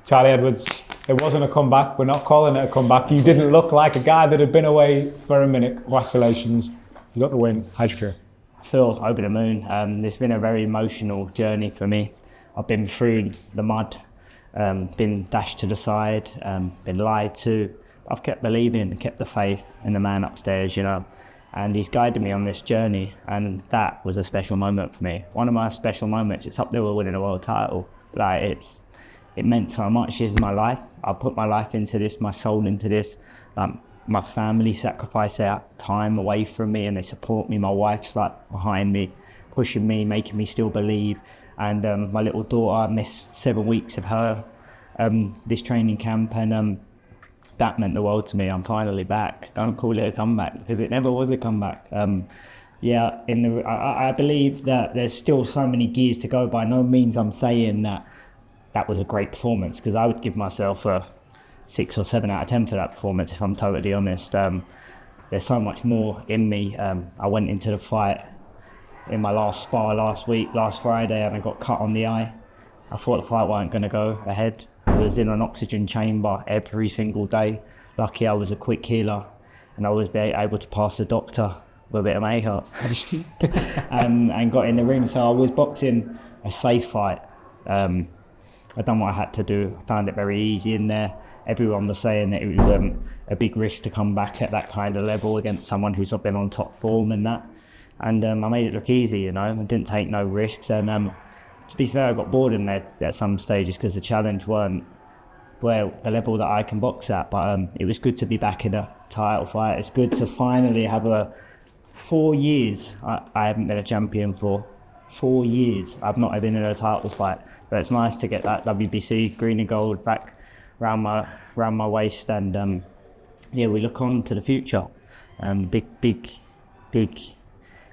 Charlie Edwards, it wasn't a comeback. We're not calling it a comeback. You didn't look like a guy that had been away for a minute. Congratulations. You got the win. How'd you feel? I feel over the moon. It's been a very emotional journey for me. I've been through the mud, been dashed to the side, been lied to. I've kept believing and kept the faith in the man upstairs, and he's guided me on this journey, and that was a special moment for me. One of my special moments. It's up there with winning a world title. It meant so much. This is my life. I put my life into this, my soul into this. My family sacrificed their time away from me and they support me. My wife's behind me, pushing me, making me still believe. And my little daughter, I missed 7 weeks of her this training camp, and that meant the world to me. I'm finally back. Don't call it a comeback because it never was a comeback. I believe that there's still so many gears to go. By no means I'm saying that was a great performance, because I would give myself a 6 or 7 out of 10 for that performance, if I'm totally honest. There's so much more in me. I went into the fight in my last spar last Friday, and I got cut on the eye. I thought the fight wasn't going to go ahead. I was in an oxygen chamber every single day. Lucky I was a quick healer and I was able to pass the doctor with a bit of makeup and got in the ring. So I was boxing a safe fight. I done what I had to do. I found it very easy in there. Everyone was saying that it was a big risk to come back at that kind of level against someone who's not been on top form and that. And I made it look easy, I didn't take no risks. And to be fair, I got bored in there at some stages because the challenge weren't the level that I can box at. But it was good to be back in a title fight. It's good to finally have 4 years I haven't been a champion for. 4 years I've not been in a title fight. But it's nice to get that WBC green and gold back round my waist, and we look on to the future.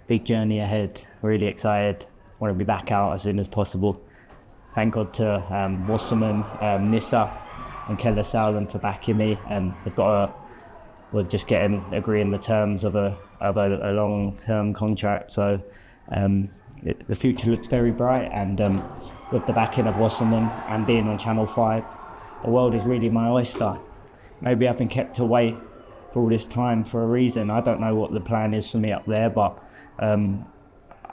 Big journey ahead. Really excited. Want to be back out as soon as possible. Thank God to Wasserman, Nissa, and Keller Sauerland for backing me. We're just agreeing the terms of a long-term contract. So the future looks very bright, and with the backing of Wasserman and being on Channel 5, the world is really my oyster. Maybe I've been kept away for all this time for a reason. I don't know what the plan is for me up there, but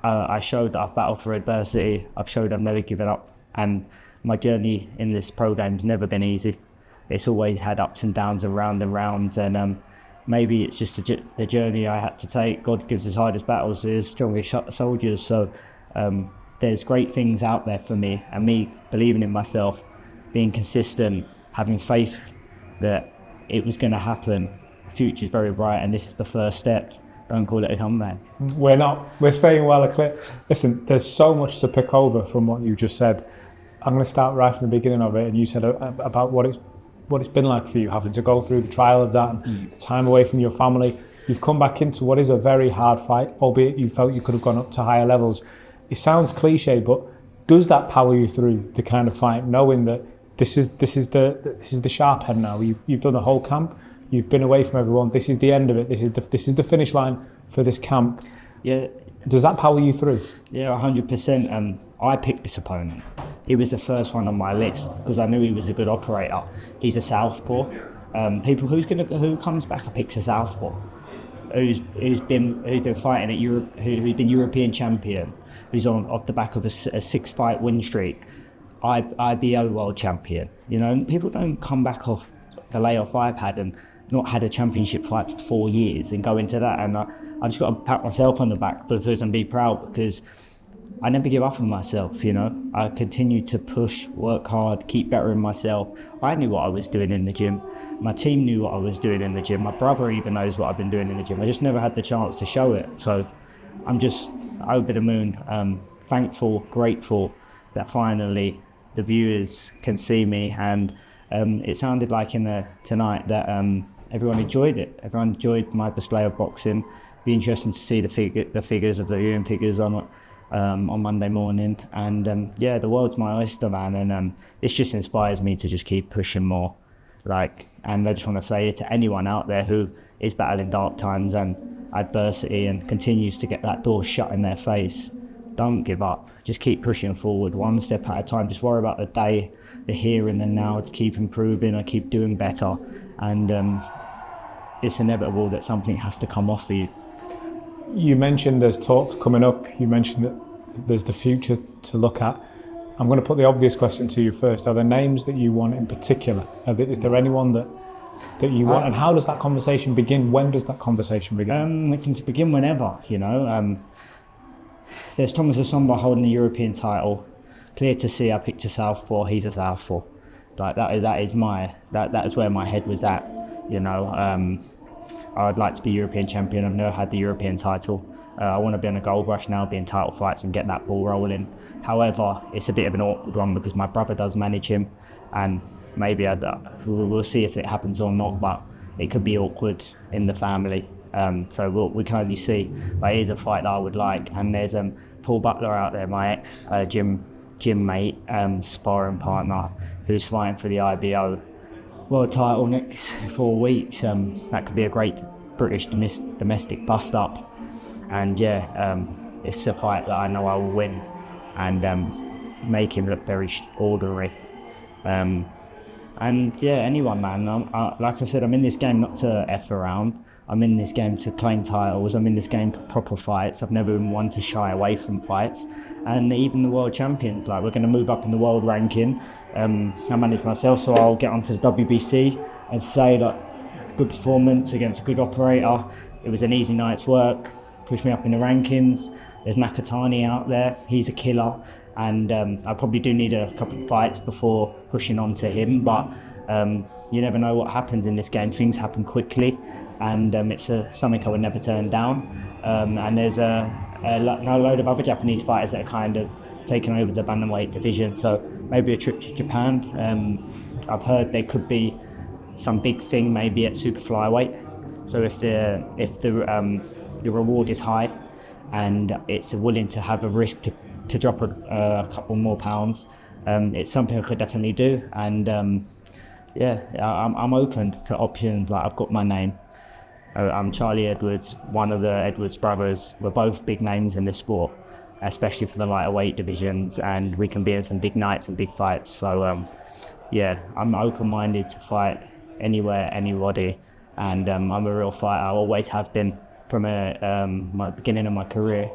I showed that I've battled for adversity. I've showed I've never given up, and my journey in this pro game's never been easy. It's always had ups and downs and rounds, and maybe it's just the journey I had to take. God gives his hardest battles to his strongest soldiers. So there's great things out there for me, and me believing in myself, being consistent, having faith that it was going to happen. The future's very bright, and this is the first step. Don't call it a comeback. We're not. We're staying well clear. Listen, there's so much to pick over from what you just said. I'm going to start right from the beginning of it, and you said about what it's been like for you, having to go through the trial of that and time away from your family. You've come back into what is a very hard fight, albeit you felt you could have gone up to higher levels. It sounds cliche, but does that power you through the kind of fight, knowing that this is the sharp head now? You've done a whole camp. You've been away from everyone. This is the end of it. This is the finish line for this camp. Yeah. Does that power you through? Yeah, 100%. I picked this opponent. He was the first one on my list because I knew he was a good operator. He's a southpaw. Who comes back and picks a southpaw? Who's been fighting at Europe? Who's been European champion? Who's off the back of a 6-fight win streak? IBO world champion. People don't come back off the layoff I've had and not had a championship fight for 4 years and go into that, and I just got to pat myself on the back because and be proud, because I never give up on myself. I continue to push, work hard, keep bettering myself. I knew what I was doing in the gym. My team knew what I was doing in the gym. My brother even knows what I've been doing in the gym. I just never had the chance to show it. So I'm just over the moon, thankful, grateful that finally the viewers can see me, and it sounded like tonight that everyone enjoyed it. Everyone enjoyed my display of boxing. Be interesting to see the figures of the viewing figures on Monday morning. And the world's my oyster, man. And this just inspires me to just keep pushing more. And I just want to say to anyone out there who is battling dark times and adversity and continues to get that door shut in their face, don't give up. Just keep pushing forward, one step at a time. Just worry about the day the here and the now, to keep improving, I keep doing better, and it's inevitable that something has to come off for you. You mentioned there's talks coming up. You mentioned that there's the future to look at. I'm going to put the obvious question to you first. Are there names that you want in particular? Is there anyone that you want? And how does that conversation begin? When does that conversation begin? It can begin whenever, you know. There's Thomas Asomba holding the European title. Clear to see I picked a southpaw, he's a southpaw. Like that is where my head was at, you know. I'd like to be European champion. I've never had the European title. I want to be on a gold rush now, be in title fights and get that ball rolling. However, it's a bit of an awkward one because my brother does manage him, and maybe we'll see if it happens or not, but it could be awkward in the family. So we can only see. But it is a fight that I would like. And there's Paul Butler out there, my ex gym mate, sparring partner, who's fighting for the IBO world title next 4 weeks. That could be a great British domestic bust up. And it's a fight that I know I will win and make him look very ordinary. And anyone, man. Like I said, I'm in this game not to F around. I'm in this game to claim titles. I'm in this game for proper fights. I've never been one to shy away from fights. And even the world champions, like we're going to move up in the world ranking. I manage myself, so I'll get onto the WBC and say that good performance against a good operator. It was an easy night's work. Pushed me up in the rankings. There's Nakatani out there. He's a killer. And I probably do need a couple of fights before pushing on to him. But you never know what happens in this game. Things happen quickly. And it's something I would never turn down. And there's a load of other Japanese fighters that are kind of taking over the bantamweight division. So maybe a trip to Japan. I've heard there could be some big thing maybe at super flyweight. So if the reward is high and it's willing to have a risk to drop a couple more pounds, it's something I could definitely do. And I'm open to options. Like I've got my name. I'm Charlie Edwards, one of the Edwards brothers. We're both big names in this sport, especially for the lighter weight divisions, and we can be in some big nights and big fights. So I'm open-minded to fight anywhere, anybody, and I'm a real fighter. I always have been from my beginning of my career,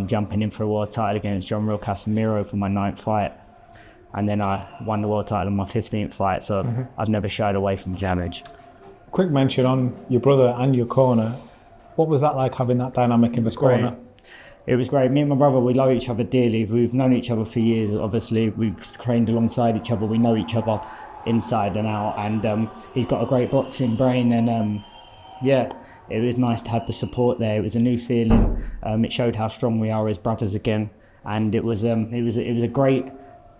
jumping in for a world title against John Real Casemiro for my 9th fight, and then I won the world title in my 15th fight. So I've never shied away from challenge. Quick mention on your brother and your corner. What was that like, having that dynamic in the corner? It was great. Me and my brother, we love each other dearly. We've known each other for years, obviously. We've trained alongside each other. We know each other inside and out. And he's got a great boxing brain. And it was nice to have the support there. It was a new feeling. It showed how strong we are as brothers again. And it was a great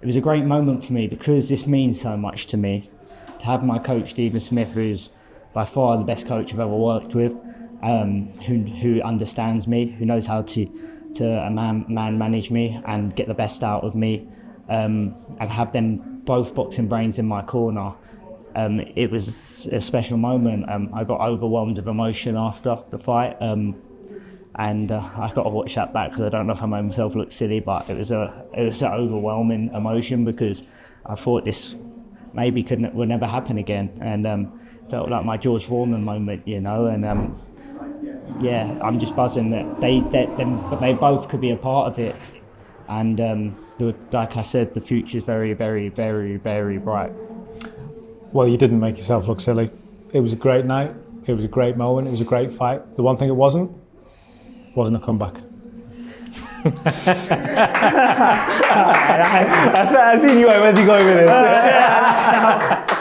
moment for me, because this means so much to me. To have my coach, Stephen Smith, who's by far the best coach I've ever worked with, who understands me, who knows how to man manage me and get the best out of me, and have them both boxing brains in my corner. It was a special moment. I got overwhelmed with emotion after the fight, and I got to watch that back because I don't know if I made myself look silly, but it was an overwhelming emotion, because I thought this maybe would never happen again, and felt like my George Foreman moment, you know. And I'm just buzzing that they both could be a part of it. And like I said, the future is very, very, very, very bright. Well, you didn't make yourself look silly. It was a great night. It was a great moment. It was a great fight. The one thing it wasn't a comeback. I seen you. Where's he going with this?